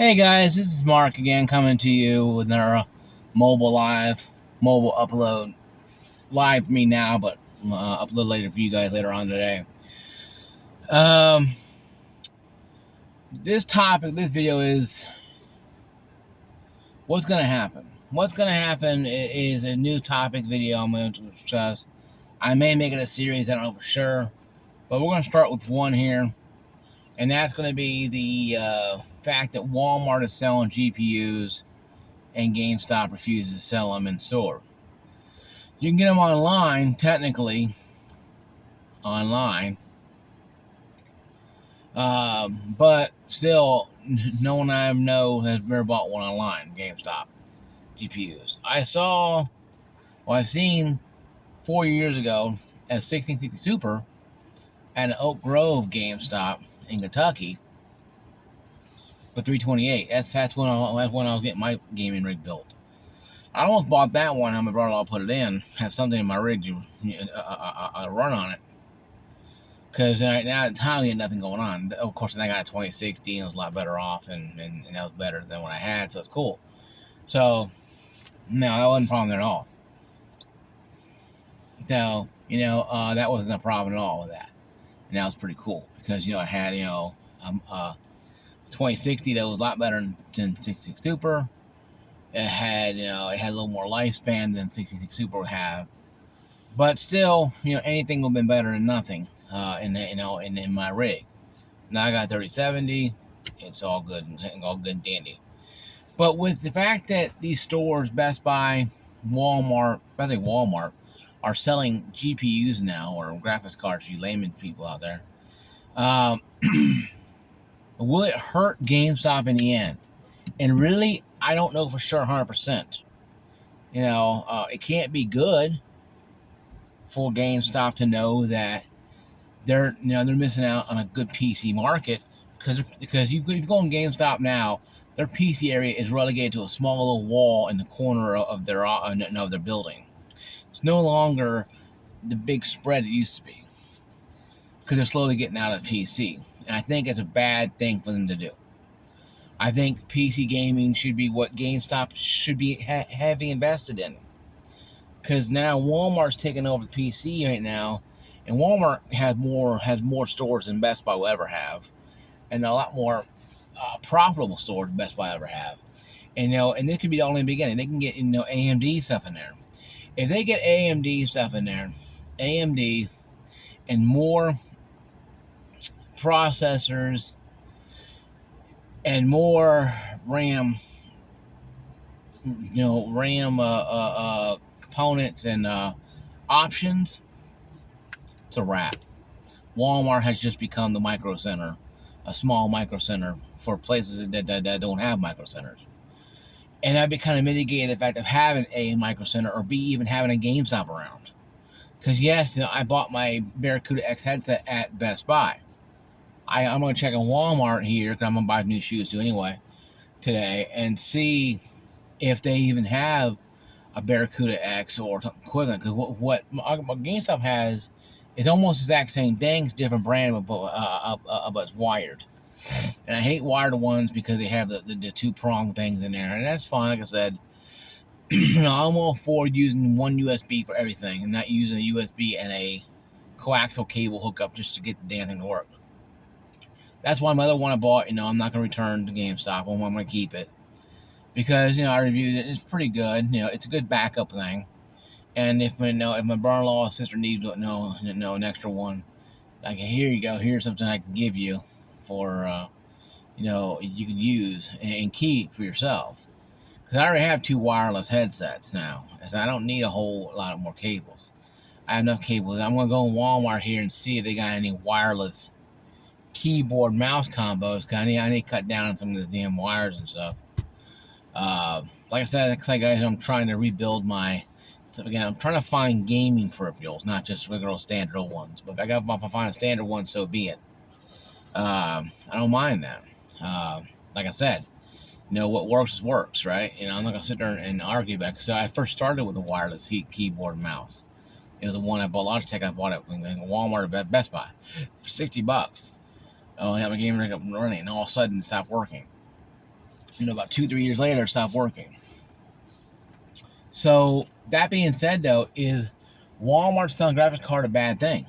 Hey guys, this is Mark again coming to you with our mobile upload. Live for me now, but upload later for you guys later on today. Um, this video is what's going to happen. What's going to happen is a new topic video I'm going to discuss. I may make it a series, I don't know for sure, but we're going to start with one here, and that's going to be the fact that Walmart is selling GPUs and GameStop refuses to sell them in store. You can get them online, technically, online, but still, no one I know has ever bought one online, GameStop GPUs. I've seen 4 years ago at 1660 Super at an Oak Grove GameStop in Kentucky for $328. That's when I was getting my gaming rig built. I almost bought that one. My brother-in-law put it in, have something in my rig to run on it. Because right now at the time we had nothing going on. Of course, I got a 2060 and it was a lot better off, and that was better than what I had, so it's cool. So, no, that wasn't a problem there at all. So, that wasn't a problem at all with that. And that was pretty cool because, I had, 2060 that was a lot better than 66 Super. It had a little more lifespan than 66 Super would have, but still, anything would have been better than nothing. In my rig. Now I got 3070. It's all good and dandy. But with the fact that these stores, Best Buy, Walmart, especially Walmart, are selling GPUs now, or graphics cards, you layman people out there, will it hurt GameStop in the end? And really, I don't know for sure 100%. It can't be good for GameStop to know that they're missing out on a good PC market because if you go on GameStop now, their PC area is relegated to a small little wall in the corner of their building. It's no longer the big spread it used to be because they're slowly getting out of the PC, and I think it's a bad thing for them to do. I think PC gaming should be what GameStop should be heavy invested in, because now Walmart's taking over the PC right now. And Walmart has more stores than Best Buy will ever have, and a lot more profitable stores than Best Buy ever have. And this could be the only beginning. They can get AMD stuff in there. If they get AMD stuff in there, AMD and more processors and more RAM, components and options. It's a wrap. Walmart has just become the micro center, a small micro center for places that don't have micro centers. And that kind of mitigated the fact of having a micro center or even having a GameStop around. Because yes, I bought my Barracuda X headset at Best Buy. I'm going to check on Walmart here because I'm going to buy new shoes too anyway today and see if they even have a Barracuda X or something equivalent. Because what GameStop has, it's almost the exact same thing, it's a different brand, but it's wired. And I hate wired ones because they have the two-prong things in there. And that's fine, like I said. I'm all for using one USB for everything and not using a USB and a coaxial cable hookup just to get the damn thing to work. That's why my other one I bought, I'm not going to return to GameStop. I'm going to keep it. Because, I reviewed it. It's pretty good. It's a good backup thing. And if my brother-in-law or sister needs an extra one, like, here you go, here's something I can give you for, you can use and keep for yourself. Because I already have 2 wireless headsets now, so I don't need a whole lot of more cables. I have enough cables. I'm going to go in Walmart here and see if they got any wireless keyboard mouse combos, because I need to cut down on some of these damn wires and stuff. Like I said, guys, I'm trying to rebuild so again, I'm trying to find gaming peripherals, not just regular standard ones. But if I find a standard one, so be it. I don't mind that. Like I said, what works works, right? I'm not gonna sit there and argue about it. So I first started with a wireless keyboard and mouse. It was the one I bought Logitech. I bought it in Walmart or Best Buy for $60. I had my gaming rig up and running, and all of a sudden it stopped working. about 2-3 years later, it stopped working. So that being said, though, is Walmart selling graphics card a bad thing?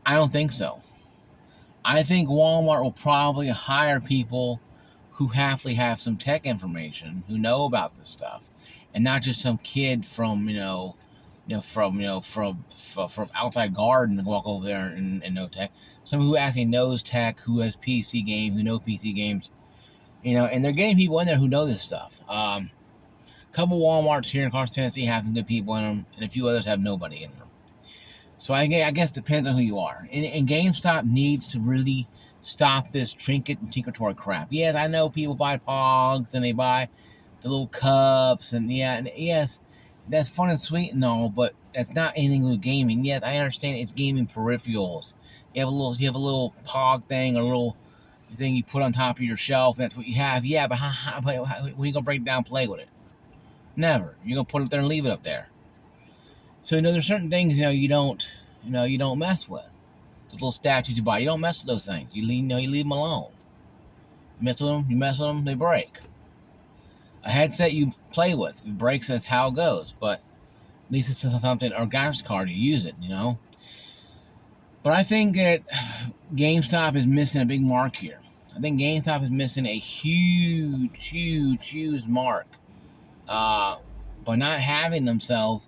I don't think so. I think Walmart will probably hire people who actually have some tech information, who know about this stuff, and not just some kid from from outside garden to walk over there and know tech. Someone who actually knows tech, who has PC games, who know PC games, and they're getting people in there who know this stuff. A couple Walmarts here in Clarkston, Tennessee have some good people in them, and a few others have nobody in them. So I guess it depends on who you are. And GameStop needs to really stop this trinket and tinker toy crap. Yes, I know people buy Pogs and they buy the little cups and yes, that's fun and sweet and all, but that's not anything with gaming. Yes, I understand it's gaming peripherals. You have a little Pog thing or a little thing you put on top of your shelf. That's what you have. Yeah, but when are you gonna break down and play with it? Never. You're gonna put it up there and leave it up there. So there's certain things you don't mess with. Those little statues you buy, you don't mess with those things. You leave them alone. You mess with them, they break. A headset you play with, if it breaks, that's how it goes. But at least it's something, or a graphics card, you use it, But I think that GameStop is missing a big mark here. I think GameStop is missing a huge mark by not having themselves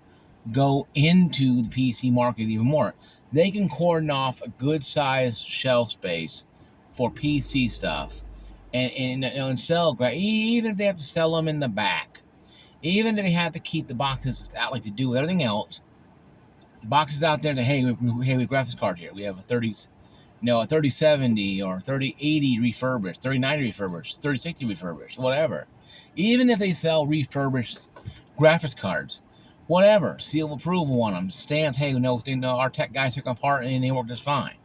go into the PC market even more. They can cordon off a good sized shelf space for PC stuff and sell, even if they have to sell them in the back, even if they have to keep the boxes out like they do with everything else. The boxes out there that, hey, we have a graphics card here. We have a 3070 or 3080 refurbished, 3090 refurbished, 3060 refurbished, whatever. Even if they sell refurbished graphics cards, whatever, seal of approval on them, stamped, hey, our tech guys took them apart and they work just fine.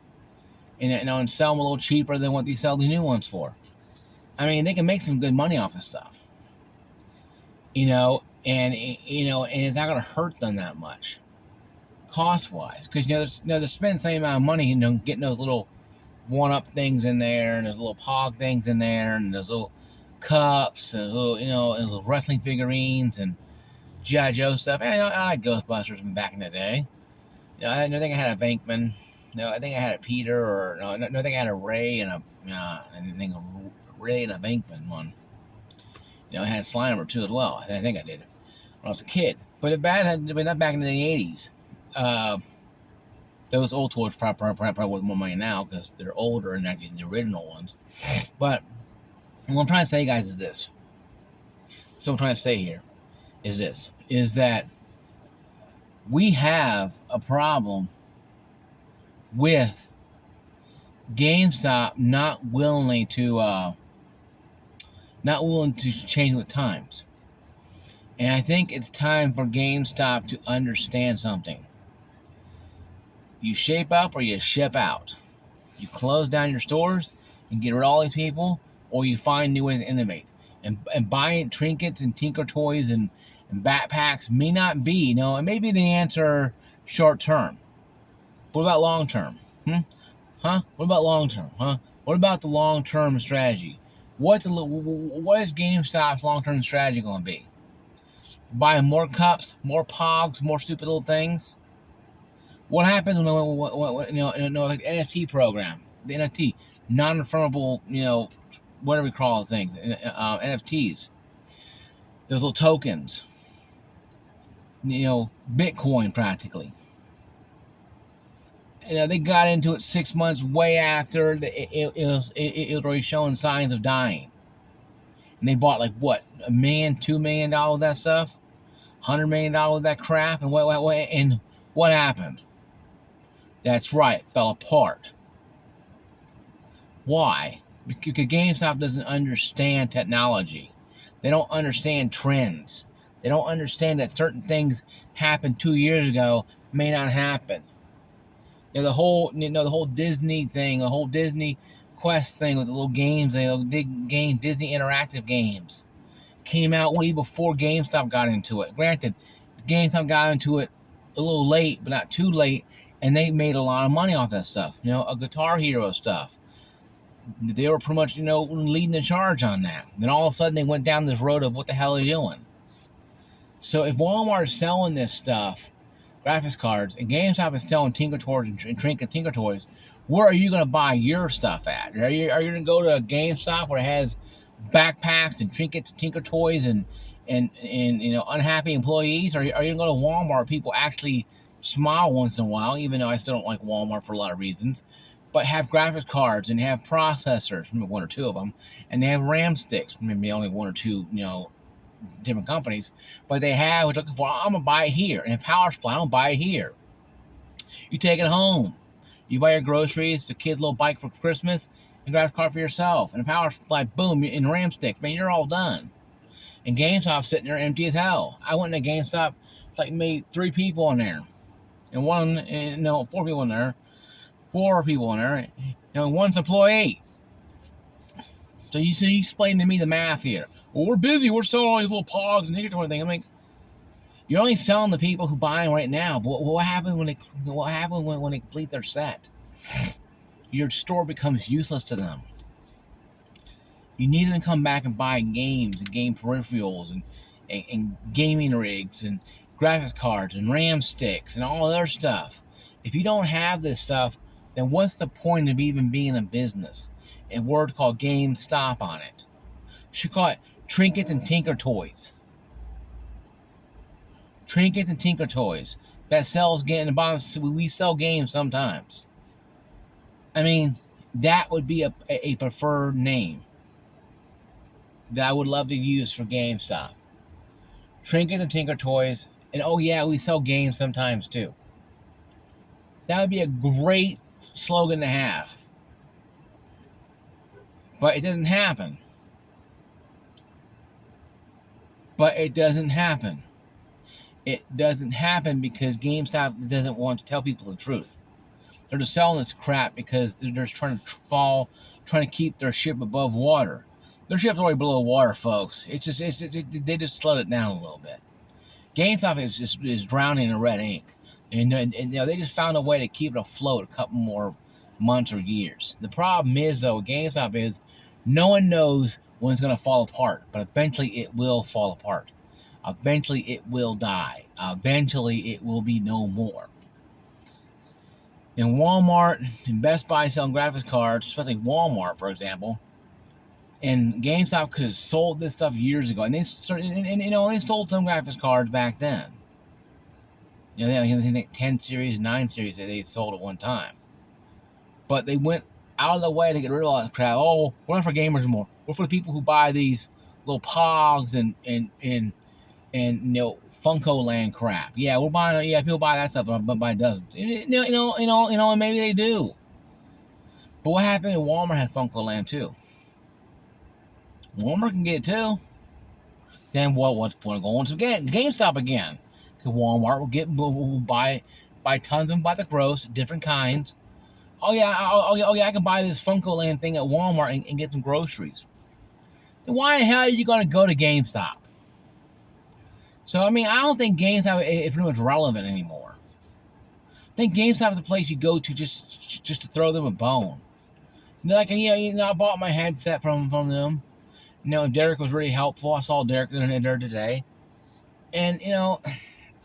And sell them a little cheaper than what they sell the new ones for. I mean, they can make some good money off this stuff. And it's not going to hurt them that much, cost-wise, because they're spending the same amount of money, getting those little one-up things in there, and those little Pog things in there, and those little cups, and little, and those little wrestling figurines, and G.I. Joe stuff. I like Ghostbusters from back in the day. I think I had a Venkman. I think I had a Peter, or I think I had a Ray and a Ray and a Venkman one. I had Slimer too as well. I think I did when I was a kid. But not back in the 80s. Those old toys probably worth more money now because they're older and actually the original ones. But what I'm trying to say, guys, is this. So what I'm trying to say here is that we have a problem with GameStop not willing to change with times. And I think it's time for GameStop to understand something. You shape up or you ship out. You close down your stores and get rid of all these people, or you find new ways to innovate. And buying trinkets and tinker toys and backpacks may not be, it may be the answer short term. What about long term? What about long term? What about the long term strategy? What is GameStop's long term strategy going to be? Buying more cups, more Pogs, more stupid little things? What happens when like the NFT program, the NFT, non-refundable, whatever we call things, NFTs, those little tokens, Bitcoin practically. They got into it 6 months way after it was already showing signs of dying. And they bought $1 million, $2 million of that stuff, $100 million of that crap, and what happened? That's right, it fell apart. Why? Because GameStop doesn't understand technology. They don't understand trends. They don't understand that certain things happened 2 years ago may not happen. The whole Disney thing, the whole Disney Quest thing with the little games, Disney interactive games, came out way before GameStop got into it. Granted, GameStop got into it a little late, but not too late, and they made a lot of money off that stuff. A Guitar Hero stuff. they were pretty much, leading the charge on that. Then all of a sudden they went down this road of what the hell are you doing? So if Walmart is selling this stuff, graphics cards, and GameStop is selling Tinker Toys and Trinket Tinker Toys, where are you going to buy your stuff at? Are you going to go to a GameStop where it has backpacks and trinkets, Tinker Toys, and unhappy employees? Or are you going to go to Walmart where people actually smile once in a while, even though I still don't like Walmart for a lot of reasons, but have graphics cards and have processors, maybe one or two of them, and they have RAM sticks, maybe only one or two, different companies, but they have what you're looking for. I'm gonna buy it here, and power supply, I'm gonna buy it here. You take it home, you buy your groceries, the kid's little bike for Christmas, and grab a card for yourself, and a power supply, boom, in RAM sticks, man, you're all done. And GameStop sitting there empty as hell. I went to GameStop, like made 3 people in there, and 4 people in there, 4 people in there, and 1's employee. So you explain to me the math here. Well, we're busy. We're selling all these little pogs and Tinker Toy thing. I'm like, you're only selling the people who buy them right now. But what happens when they complete their set? Your store becomes useless to them. You need them to come back and buy games and game peripherals and gaming rigs and graphics cards and RAM sticks and all other stuff. If you don't have this stuff, then what's the point of even being a business? A word called GameStop on it. Should call it Trinkets and Tinker Toys. Trinkets and Tinker Toys. That sells in the bottom. We sell games sometimes. I mean, that would be a preferred name that I would love to use for GameStop. Trinkets and Tinker Toys. And oh yeah, we sell games sometimes too. That would be a great slogan to have. But it doesn't happen. It doesn't happen because GameStop doesn't want to tell people the truth. They're just selling this crap because they're just trying to keep their ship above water. Their ship's already below water, folks. They just slowed it down a little bit. GameStop is drowning in red ink, and they just found a way to keep it afloat a couple more months or years. The problem is though, GameStop is no one knows when it's going to fall apart, but eventually it will fall apart. Eventually it will die. Eventually it will be no more. And Walmart and Best Buy selling graphics cards, especially Walmart, for example, and GameStop could have sold this stuff years ago, and they sold some graphics cards back then. They had 10 series, 9 series that they sold at one time, but they went out of the way to get rid of all that crap. Oh, we're not for gamers anymore. We're for the people who buy these little pogs and Funko Land crap. Yeah, we're buying. Yeah, people buy that stuff, but buy dozens. And maybe they do. But what happened? Walmart had Funko Land too. Walmart can get it too. Then what's the point of going to GameStop again? Because Walmart will buy tons of them by the gross, different kinds. Oh yeah, I can buy this Funko Land thing at Walmart and get some groceries. Then why the hell are you going to go to GameStop? So, I I don't think GameStop is pretty much relevant anymore. I think GameStop is a place you go to just to throw them a bone. I bought my headset from them. Derek was really helpful. I saw Derek there today. And,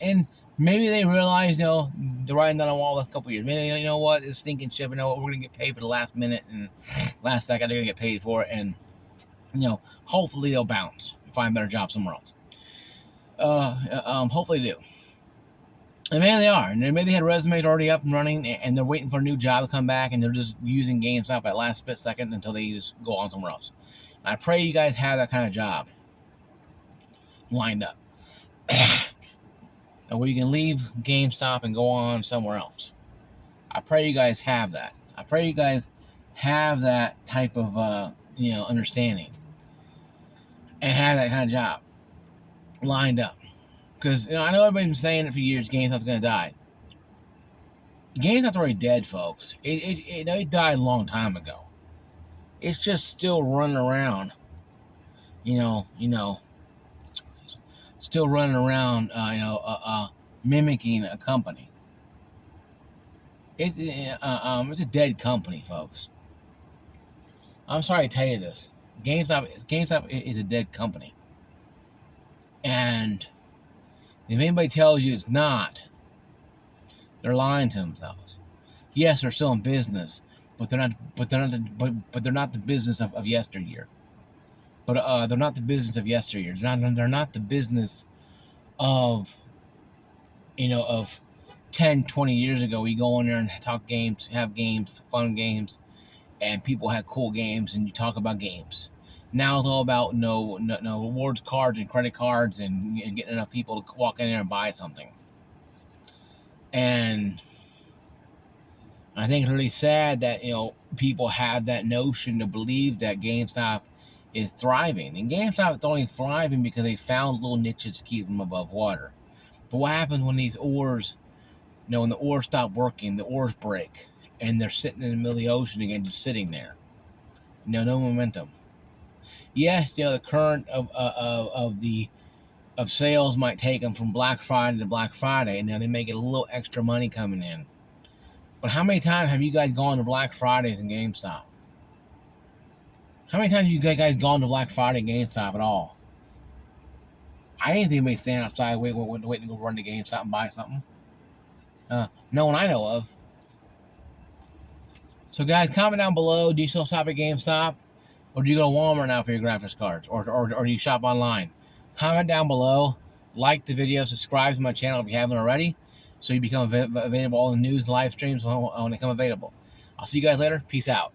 and maybe they realized, the writing on the wall last couple of years. Maybe, you know what, it's stinking ship. We're going to get paid for the last minute and last second. They're going to get paid for it. And, hopefully they'll bounce and find a better job somewhere else. Hopefully they do. And maybe they are. And maybe they had resumes already up and running, and they're waiting for a new job to come back, and they're just using GameStop at last split second until they just go on somewhere else. I pray you guys have that kind of job lined up. Where you can leave GameStop and go on somewhere else. I pray you guys have that. I pray you guys have that type of, understanding. And have that kind of job lined up. Because, I know everybody's been saying it for years, GameStop's going to die. GameStop's already dead, folks. It died a long time ago. It's just still running around, still running around, mimicking a company. It's a dead company, folks. I'm sorry to tell you this. GameStop is a dead company. And if anybody tells you it's not, they're lying to themselves. Yes, they're still in business, but they're not. But they're not the business of yesteryear. But they're not the business of yesteryear. They're not the business of of 10, 20 years ago. We go in there and talk games, have games, fun games, and people had cool games, and you talk about games. Now it's all about no rewards cards and credit cards and getting enough people to walk in there and buy something. And I think it's really sad that people have that notion to believe that GameStop is thriving, and GameStop is only thriving because they found little niches to keep them above water. But what happens when these oars, when the oars stop working, the oars break, and they're sitting in the middle of the ocean again, just sitting there, no momentum. Yes, the current of sales might take them from Black Friday to Black Friday, and they may get a little extra money coming in. But how many times have you guys gone to Black Fridays in GameStop? How many times have you guys gone to Black Friday in GameStop at all? I ain't think anybody stand outside waiting to go run to GameStop and buy something. No one I know of. So guys, comment down below. Do you still shop at GameStop? Or do you go to Walmart now for your graphics cards? Or do you shop online? Comment down below. Like the video. Subscribe to my channel if you haven't already. So you become available all the news and live streams when they come available. I'll see you guys later. Peace out.